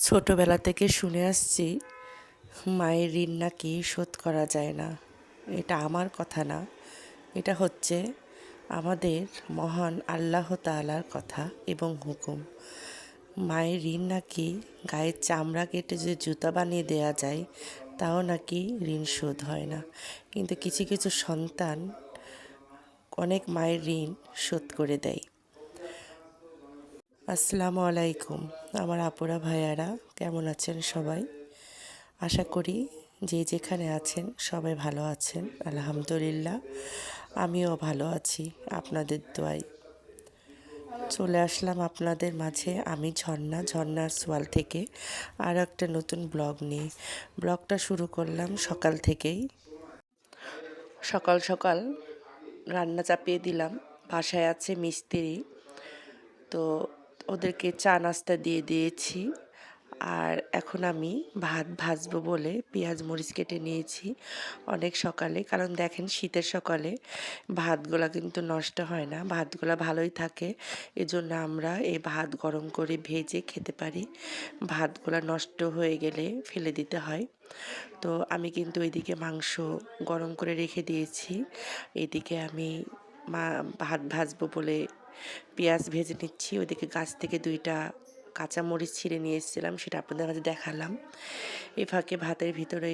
ছোটোবেলা থেকে শুনে আসছি মায়ের ঋণ নাকি শোধ করা যায় না। এটা আমার কথা না, এটা হচ্ছে আমাদের মহান আল্লাহ তাআলার কথা এবং হুকুম। মায়ের ঋণ নাকি গায়ের চামড়া কেটে যে জুতা বানিয়ে দেওয়া যায়, তাও নাকি ঋণ শোধ হয় না। কিন্তু কিছু কিছু সন্তান অনেক মায়ের ঋণ শোধ করে দেয়। আসসালামু আলাইকুম আমার আপুরা ভাইয়ারা, কেমন আছেন সবাই? আশা করি যে যেখানে আছেন সবাই ভালো আছেন। আলহামদুলিল্লাহ আমিও ভালো আছি আপনাদের দোয়ায়। চলে আসলাম আপনাদের মাঝে আমি ঝর্ণার সোয়াল থেকে আর একটা নতুন ব্লগ নিয়ে। ব্লগটা শুরু করলাম সকাল থেকেই। সকাল সকাল রান্না চাপিয়ে দিলাম। বাসায় আছে মিস্ত্রি, তো ওদেরকে চা নাস্তা দিয়ে দিয়েছি। আর এখন আমি ভাত ভাজবো বলে পেঁয়াজ মরিচ কেটে নিয়েছি অনেক সকালে, কারণ দেখেন শীতের সকালে ভাতগুলা কিন্তু নষ্ট হয় না, ভাতগুলা ভালোই থাকে। এজন্য আমরা এই ভাত গরম করে ভেজে খেতে পারি। ভাতগুলা নষ্ট হয়ে গেলে ফেলে দিতে হয়। তো আমি কিন্তু ওইদিকে মাংস গরম করে রেখে দিয়েছি, এদিকে আমি ভাত ভাজবো বলে পেঁয়াজ ভেজে নিচ্ছি। ওইদিকে গাছ থেকে 2টা কাঁচামরিচ ছিঁড়ে নিয়ে এসেছিলাম, সেটা আপনাদের কাছে দেখালাম। এই ফাঁকে ভাতের ভিতরে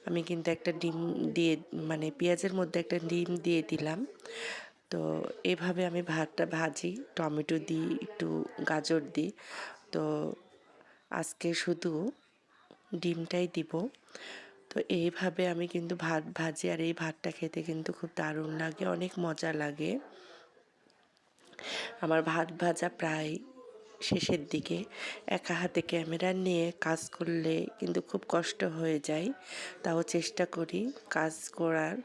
আমি কিন্তু একটা ডিম দিয়ে, মানে পেঁয়াজের মধ্যে একটা ডিম দিয়ে দিলাম। তো এভাবে আমি ভাতটা ভাজি, টমেটো দিই, একটু গাজর দিই। তো আজকে শুধু ডিমটাই দিব। তো এইভাবে আমি কিন্তু ভাত ভাজি, আর এই ভাতটা খেতে কিন্তু খুব দারুণ লাগে, অনেক মজা লাগে। আমার ভাত ভাজা প্রায় শেষের দিকে। একা হাতে ক্যামেরা নিয়ে কাজ করলে কিন্তু খুব কষ্ট হয়ে যায়, তাও চেষ্টা করি কাজ করার।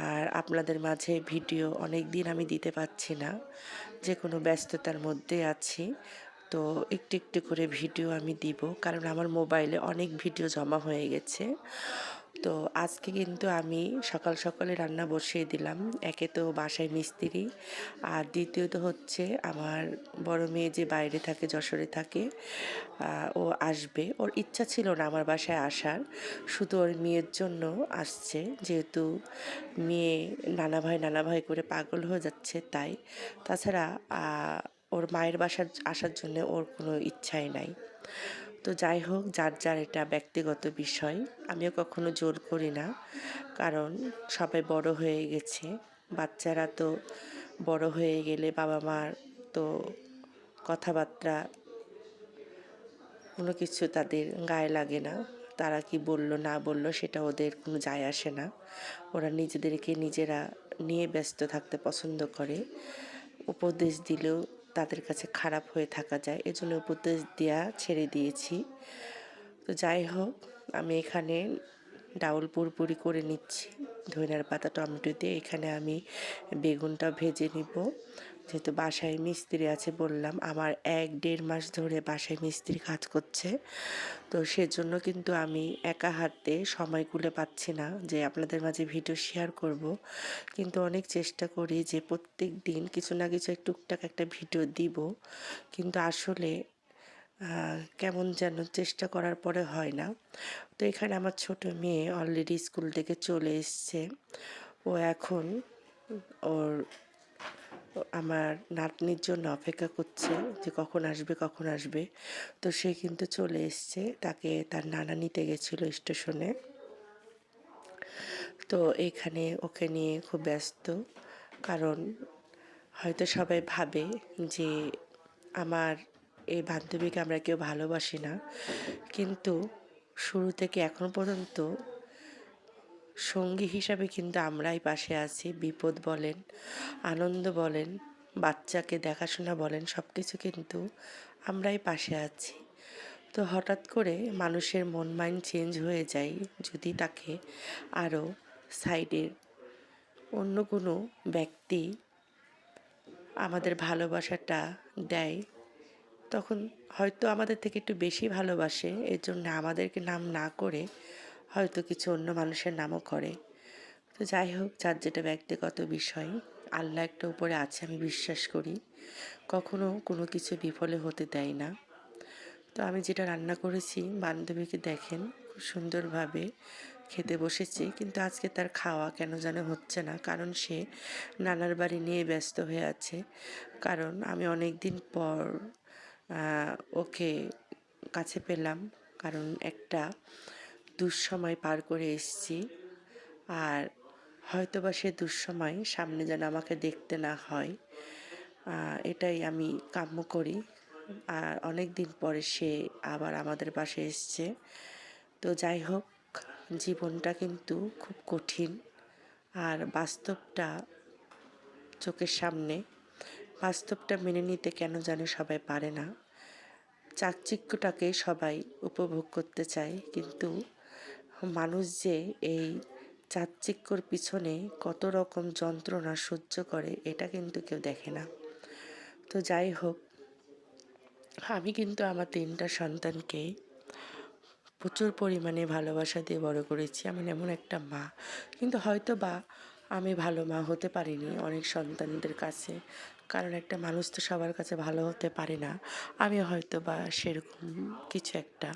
আর আপনাদের মাঝে ভিডিও অনেক দিন আমি দিতে পারছি না, যে কোনো ব্যস্ততার মধ্যে আছি। তো একটু একটু করে ভিডিও আমি দিব, কারণ আমার মোবাইলে অনেক ভিডিও জমা হয়ে গেছে। তো আজকে কিন্তু আমি সকাল সকালে রান্না বসিয়ে দিলাম। একে তো বাসায় মিস্ত্রি, আর দ্বিতীয়ত হচ্ছে আমার বড় মেয়ে যে বাইরে থাকে, যশোরে থাকে, ও আসবে। ওর ইচ্ছা ছিল না আমার বাসায় আসার, শুধু ওর মেয়ের জন্য আসছে, যেহেতু মেয়ে নানা ভাই করে পাগল হয়ে যাচ্ছে তাই। তাছাড়া ওর মায়ের বাসার আসার জন্য ওর কোনো ইচ্ছাই নাই। তো যাই হোক, যার যার এটা ব্যক্তিগত বিষয়, আমিও কখনো জোর করি না, কারণ সবাই বড় হয়ে গেছে। বাচ্চারা তো বড় হয়ে গেলে বাবা মার তো কথাবার্তা কোনো কিছু তাদের গায়ে লাগে না। তারা কি বলল না বলল সেটা ওদের কোনো যায় আসে না। ওরা নিজেদেরকে নিজেরা নিয়ে ব্যস্ত থাকতে পছন্দ করে। উপদেশ দিলেও তাদের কাছে খারাপ হয়ে থাকা যায়, এজন্য উপদেশ দেওয়া ছেড়ে দিয়েছি। তো যাই হোক, আমি এখানে ডাউল পুরপুরি করে নিচ্ছি ধনিয়ার পাতা টমেটো দিয়ে। এখানে আমি বেগুনটা ভেজে নিব, যেহেতু বাসায় মিস্ত্রি আছে বললাম। আমার 1-1.5 মাস ধরে বাসায় মিস্ত্রি কাজ করছে, তো সেজন্য কিন্তু আমি একা হাতে সময় কুলে পাচ্ছি না যে আপনাদের মাঝে ভিডিও শেয়ার করব। কিন্তু অনেক চেষ্টা করি যে প্রত্যেক দিন কিছু না কিছু টুকটাক একটা ভিডিও দিব, কিন্তু আসলে কেমন যেন চেষ্টা করার পরে হয় না। তো এখানে আমার ছোট মেয়ে অলরেডি স্কুল থেকে চলে এসছে। ও এখন ওর আমার নাতনির জন্য অপেক্ষা করছে যে কখন আসবে কখন আসবে। তো সে কিন্তু চলে এসছে, তাকে তার নানা নিতে গেছিলো স্টেশনে। তো এখানে ওকে নিয়ে খুব ব্যস্ত, কারণ হয়তো সবাই ভাবে যে আমার এই বান্ধবীকে আমরা কেউ ভালোবাসি না, কিন্তু শুরু থেকে এখন পর্যন্ত সঙ্গী হিসাবে কিন্তু আমরাই পাশে আছি। বিপদ বলেন, আনন্দ বলেন, বাচ্চাকে দেখাশোনা বলেন, সব কিছু কিন্তু আমরাই পাশে আছি। তো হঠাৎ করে মানুষের মন মাইন্ড চেঞ্জ হয়ে যায়, যদি তাকে আরও সাইডের অন্য কোনো ব্যক্তি আমাদের ভালোবাসাটা দেয়, তখন হয়তো আমাদের থেকে একটু বেশি ভালোবাসে, এর জন্য আমাদেরকে নাম না করে হয়তো কিছু অন্য মানুষের নামও করে। তো যাই হোক, যার যেটা ব্যক্তিগত বিষয়। আল্লাহ একটা উপরে আছে আমি বিশ্বাস করি, কখনো কোনো কিছু বিফলে হতে দেয় না। তো আমি যেটা রান্না করেছি বান্ধবীকে দেখেন খুব সুন্দরভাবে খেতে বসেছে, কিন্তু আজকে তার খাওয়া কেন যেন হচ্ছে না, কারণ সে নানার বাড়ি নিয়ে ব্যস্ত হয়ে আছে। কারণ আমি অনেক দিন পর ওকে কাছে পেলাম, কারণ একটা দুঃসময় পার করে এসেছি। আর হয়তোবা সে দুঃসময় সামনে যেন আমাকে দেখতে না হয়, এটাই আমি কাম্য করি। আর অনেক দিন পরে সে আবার আমাদের পাশে এসছে। তো যাই হোক, জীবনটা কিন্তু খুব কঠিন, আর বাস্তবটা চোখের সামনে, বাস্তবটা মেনে নিতে কেন জানি সবাই পারে না। চাকচিক্যটাকে সবাই উপভোগ করতে চায়, কিন্তু মানুষ যে এই চাকচিক্যর পিছনে কত রকম যন্ত্রণা সহ্য করে এটা কিন্তু কেউ দেখে না। তো যাই হোক, আমি কিন্তু আমার ৩টা সন্তানকে প্রচুর পরিমাণে ভালোবাসা দিয়ে বড় করেছি। আমি এমন একটা মা। কিন্তু হয়তোবা আমি ভালো মা হতে পারিনি অনেক সন্তানদের কাছে। কারণ একটা মানুষ তো সবার কাছে ভালো হতে পারে না। আমি হয়তোবা সেরকম কিছু একটা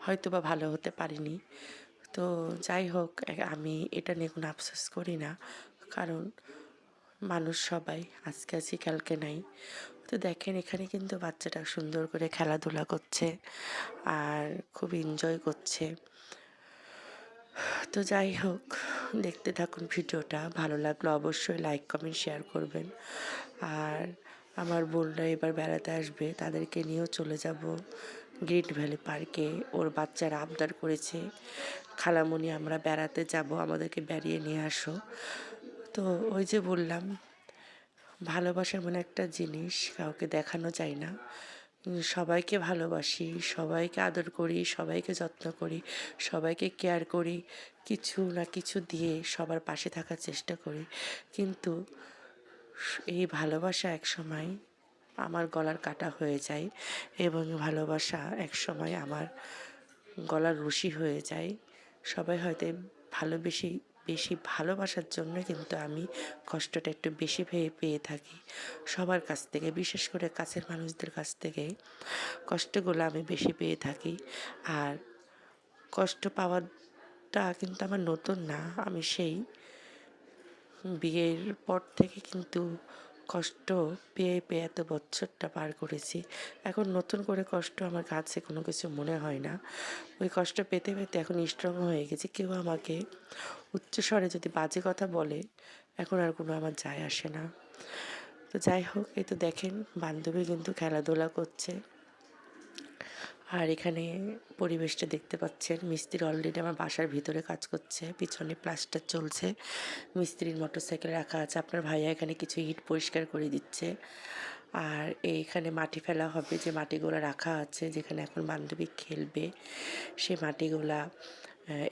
হয়তোবা ভালো হতে পারিনি। তো যাই হোক, আমি এটা নিয়ে কোনো আফসোস করি না। কারণ মানুষ সবাই আজকে আছি কালকে নাই। তো দেখেন এখানে কিন্তু বাচ্চাটা সুন্দর করে খেলাধুলা করছে আর খুব এনজয় করছে। তো যাই হোক, দেখতে থাকুন ভিডিওটা। ভালো লাগলে অবশ্যই লাইক কমেন্ট শেয়ার করবেন। আর আমার বোনরা এবার বেড়াতে আসবে, তাদেরকে নিয়েও চলে যাব গ্রিন ভ্যালি পার্কে। ওর বাচ্চারা আবদার করেছে, খালামণি আমরা বেড়াতে যাব, আমাদেরকে বেড়িয়ে নিয়ে আসো। তো ওই যে বললাম, ভালোবাসা এমন একটা জিনিস কাউকে দেখানো যায় না। সবাইকে ভালোবাসি, সবাইকে আদর করি, সবাইকে যত্ন করি, সবাইকে কেয়ার করি, কিছু না কিছু দিয়ে সবার পাশে থাকার চেষ্টা করি। কিন্তু এই ভালোবাসা একসময় আমার গলার কাঁটা হয়ে যায়, এবং ভালোবাসা একসময় আমার গলার রশি হয়ে যায়। সবাই হয়তো ভালোবেসে বেশি ভালোবাসার জন্য কিন্তু আমি কষ্টটা একটু বেশি পেয়ে থাকি সবার কাছ থেকে, বিশেষ করে কাছের মানুষদের কাছ থেকে কষ্টগুলো আমি বেশি পেয়ে থাকি। আর কষ্ট পাওয়াটা কিন্তু আমার নতুন না, আমি সেই বিয়ের পর থেকে কিন্তু কষ্ট পেয়ে পেয়ে এত বছরটা পার করেছি। এখন নতুন করে কষ্ট আমার কাছে কোনো কিছু মনে হয় না। ওই কষ্ট পেতে পেতে এখন স্ট্রং হয়ে গেছি। কেউ আমাকে উচ্চস্বরে যদি বাজে কথা বলে, এখন আর কোনো আমার যায় আসে না। তো যাই হোক, এই তো দেখেন বান্ধবী কিন্তু খেলাধুলা করছে। আর এখানে পরিবেশটা দেখতে পাচ্ছেন, মিস্ত্রি অলরেডি আমার বাসার ভিতরে কাজ করছে, পিছনে প্লাস্টার চলছে, মিস্ত্রির মোটরসাইকেল রাখা আছে, আপনার ভাইয়া এখানে কিছু ইট পরিষ্কার করে দিচ্ছে। আর এইখানে মাটি ফেলা হবে, যে মাটিগুলো রাখা আছে যেখানে এখন বান্ধবী খেলবে, সেই মাটিগুলা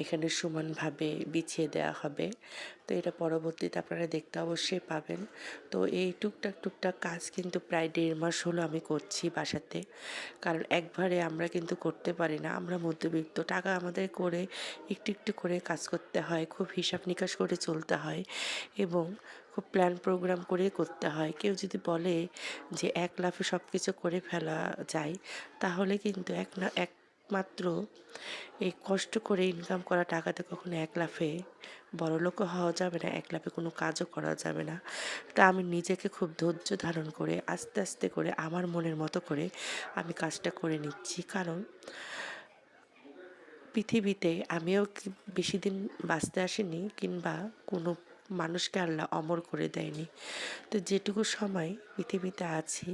এখানে সমানভাবে বিছিয়ে দেওয়া হবে। তো এটা পরবর্তীতে আপনারা দেখতে অবশ্যই পাবেন। তো এই টুকটাক টুকটাক কাজ কিন্তু প্রায় 1.5 মাস হলো আমি করছি বাসাতে। কারণ একবারে আমরা কিন্তু করতে পারি না, আমরা মধ্যবিত্ত, টাকা আমাদের করে একটু একটু করে কাজ করতে হয়, খুব হিসাব নিকাশ করে চলতে হয়, এবং খুব প্ল্যান প্রোগ্রাম করে করতে হয়। কেউ যদি বলে যে এক লাফে সব কিছু করে ফেলা যায়, তাহলে কিন্তু একমাত্র এই কষ্ট করে ইনকাম করা টাকাতে কখনো এক লাফে বড়লোকও হওয়া যাবে না, এক লাফে কোনো কাজও করা যাবে না। তা আমি নিজেকে খুব ধৈর্য ধারণ করে আস্তে আস্তে করে আমার মনের মতো করে আমি কাজটা করে নিচ্ছি। কারণ পৃথিবীতে আমিও বেশি দিন বাঁচতে আসিনি, কিংবা কোনো মানুষকে আল্লাহ অমর করে দেয়নি। তো যেটুকু সময় পৃথিবীতে আছি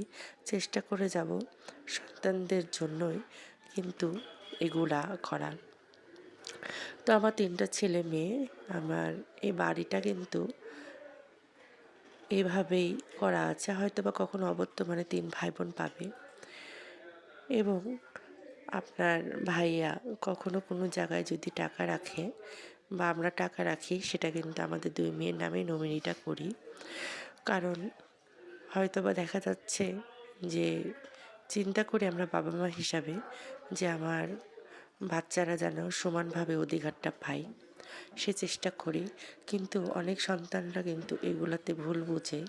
চেষ্টা করে যাব সন্তানদের জন্যই কিন্তু এগুলা করার। তো আমার 3টা ছেলে মেয়ে, আমার এই বাড়িটা কিন্তু এভাবেই করা আছে, হয়তো বা কখনো অবর্তমানে 3 ভাই বোন পাবে। এবং আপনার ভাইয়া কখনো কোনো জায়গায় যদি টাকা রাখে বা আমরা টাকা রাখি, সেটা কিন্তু আমাদের 2 মেয়ের নামে নমিনিটা করি। কারণ হয়তোবা দেখা যাচ্ছে যে চিন্তা করি আমরা বাবা মা হিসাবে যে আমার বাচ্চারা যেন সমানভাবে অধিকারটা পায়, সে চেষ্টা করি। কিন্তু অনেক সন্তানরা কিন্তু এগুলাতে ভুল বুঝে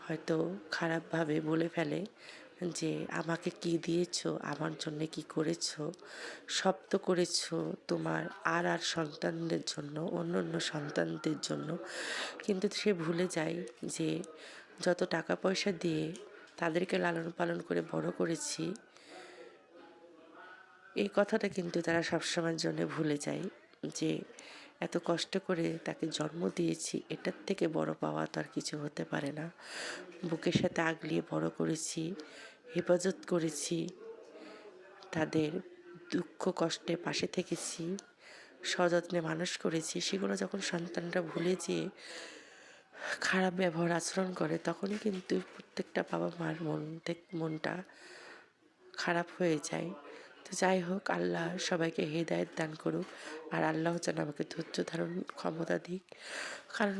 হয়তো খারাপভাবে বলে ফেলে যে আমাকে কি দিয়েছো, আমার জন্য কি করেছো, সব তো করেছো তোমার আর সন্তানদের জন্য, অন্য অন্য সন্তানদের জন্য। কিন্তু সে ভুলে যায় যে যত টাকা পয়সা দিয়ে তাদেরকে লালন পালন করে বড় করেছি, এই কথাটা কিন্তু তারা সবসময়ের জন্য ভুলে যায় যে এত কষ্ট করে তাকে জন্ম দিয়েছি, এটার থেকে বড় পাওয়া তো আর কিছু হতে পারে না। বুকের সাথে আগলিয়ে বড় করেছি, হেফাজত করেছি, তাদের দুঃখ কষ্টে পাশে থেকেছি, সযত্নে মানুষ করেছি। সেগুলো যখন সন্তানরা ভুলে যেয়ে খারাপ ব্যবহার আচরণ করে, তখনই কিন্তু প্রত্যেকটা বাবা মার মনটা খারাপ হয়ে যায়। তো যাই হোক, আল্লাহ সবাইকে হেদায়েত দান করুক, আর আল্লাহ যেন আমাকে ধৈর্য ধারণ ক্ষমতা দিক। কারণ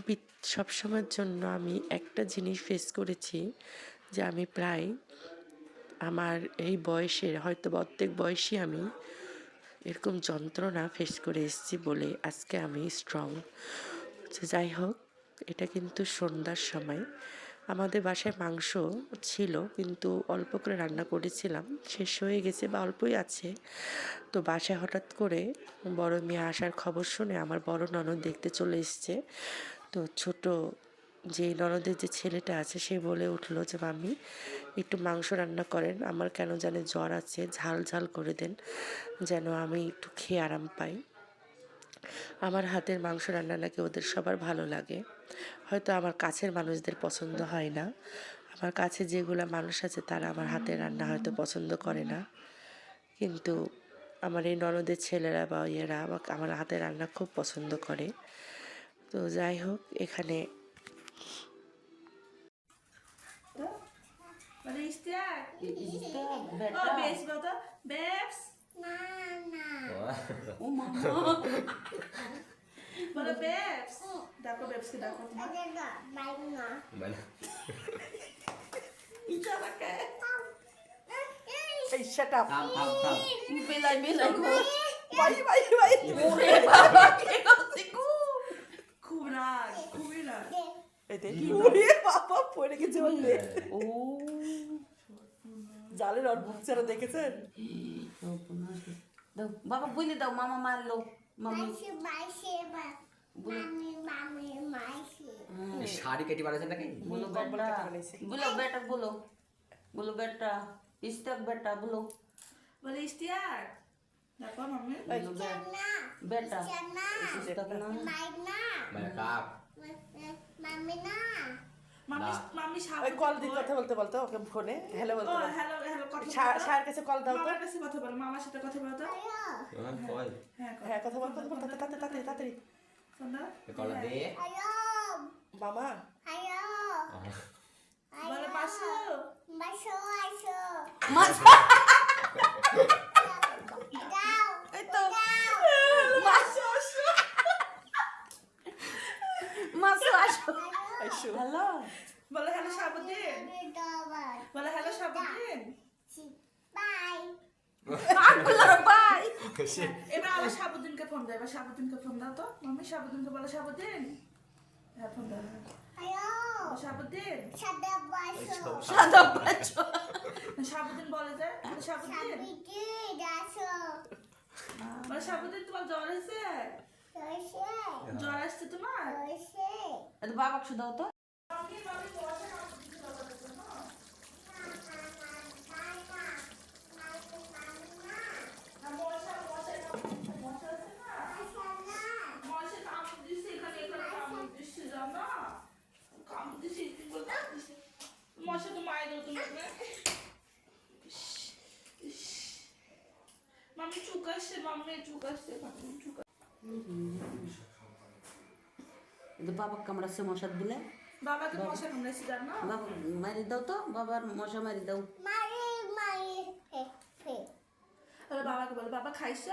সবসময়ের জন্য আমি একটা জিনিস ফেস করেছি, যে আমি প্রায় আমার এই বয়সের হয়তো অর্ধেক বয়সী আমি এরকম যন্ত্রণা ফেস করে এসেছি বলে আজকে আমি স্ট্রং। তো যাই হোক, এটা কিন্তু সন্ধ্যার সময় আমাদের বাসায় মাংস ছিল, কিন্তু অল্প করে রান্না করেছিলাম, শেষ হয়ে গেছে বা অল্পই আছে। তো বাসায় হঠাৎ করে বড় মেয়ে আসার খবর শুনে আমার বড় ননদ দেখতে চলে এসছে। তো ছোট যে ননদের যে ছেলেটা আছে সে বলে উঠলো যে মাম্মি একটু মাংস রান্না করেন, আমার কেন জানে জ্বর আছে, ঝাল ঝাল করে দেন যেন আমি একটু খেয়ে আরাম পাই। আমার হাতের মাংস রান্না নাকি ওদের সবার ভালো লাগে। হয়তো আমার কাছের মানুষদের পছন্দ হয় না, আমার কাছে যেগুলো মানুষ আছে তারা আমার হাতের রান্না হয়তো পছন্দ করে না, কিন্তু আমার এই ননদের ছেলেরা বা ইয়েরা আমার হাতের রান্না খুব পছন্দ করে। তো যাই হোক, এখানে বলো বেবস, দেখো বেবসকে দেখো এই শাট আপ, বেলাই বেলাই ভাই ভাই ভাই, ওরে বাবা কে করছে খুব রাগ, খুবই রাগ। এতে ওরে বাবা পড়ে গেছে বললে। ও জালের আর বুক ছাড়া দেখেছেন? দাও বাবা বলে দাও, মামা মারলো, মামি শাড়ি কেটে বানাইছেন নাকি? बोलो बेटा, बोलो बेटा, बोलो बोलो बेटा, इस्ताक बेटा, बोलो बोले इस्तियाक देखो मम्मी, बोलो बेटा इस्ताक ना মানে কাপ मम्मी मम्मी ওই কল দিয়ে কথা বলতে বলতো ওকে ফোনে হ্যালো বলতে ও বলতো। হ্যালো হ্যালো কথা স্যার কাছে কল দাও তো। মামার কাছে কথা বলো, মামার সাথে কথা বলো তো। কই হ্যাঁ হ্যাঁ কথা বলতে বলতে তাড়াতাড়ি তাড়াতাড়ি। ফোন দাও, কল দে মামা বলো পাশো এই তো মাসো মাসো আসো আইসো। হ্যালো বলো, হ্যালো শাবুদ্দিন, বলো হ্যালো শাবুদ্দিন, বাই। এবার আবার শাবুদ্দিনকে ফোন দাও, এবার শাবুদ্দিনকে ফোন দাও তো মাম্মি, শাবুদ্দিনকে বলো শাবুদ্দিন, হ্যাঁ ফোন দাও শাবুদ্দিন, সাদা বাচ্চা শাবুদ্দিন বলে যে শাবুদ্দিন, বলো শাবুদ্দিন তোমার জ্বর হয়েছে, জ্বর আসছে তোমার, বাবা শুধু দাও তো। মশা তো মায়ের মাম্মি চুক আসছে, মাম্মি চুক আসছে, মাম্মি চুক বাবা কামড়াচ্ছে মশার দিলে বাবাকে মশা কামড়াইছে জানো, বাবা মারি দাও তো, বাবার মশা মারি দাও। তাহলে বাবাকে বলো বাবা খাইছ,